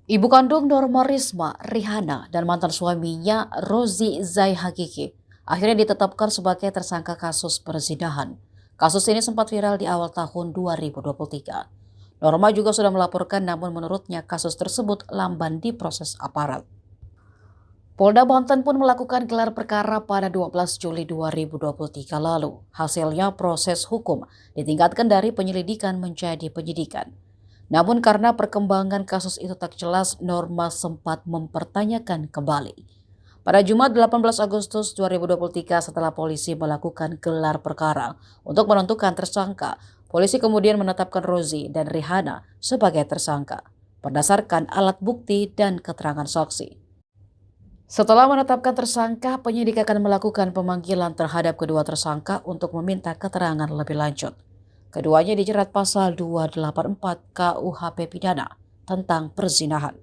Ibu kandung Norma Risma, Rihanna, dan mantan suaminya Rozi Zai Hakiki akhirnya ditetapkan sebagai tersangka kasus perzinahan. Kasus ini sempat viral di awal tahun 2023. Norma juga sudah melaporkan, namun menurutnya kasus tersebut lamban di proses aparat. Polda Banten pun melakukan gelar perkara pada 12 Juli 2023 lalu. Hasilnya proses hukum ditingkatkan dari penyelidikan menjadi penyidikan. Namun karena perkembangan kasus itu tak jelas, Norma sempat mempertanyakan kembali. Pada Jumat 18 Agustus 2023 setelah polisi melakukan gelar perkara untuk menentukan tersangka, polisi kemudian menetapkan Rozi dan Rihanna sebagai tersangka berdasarkan alat bukti dan keterangan saksi. Setelah menetapkan tersangka, penyidik akan melakukan pemanggilan terhadap kedua tersangka untuk meminta keterangan lebih lanjut. Keduanya dijerat pasal 284 KUHP pidana tentang perzinahan.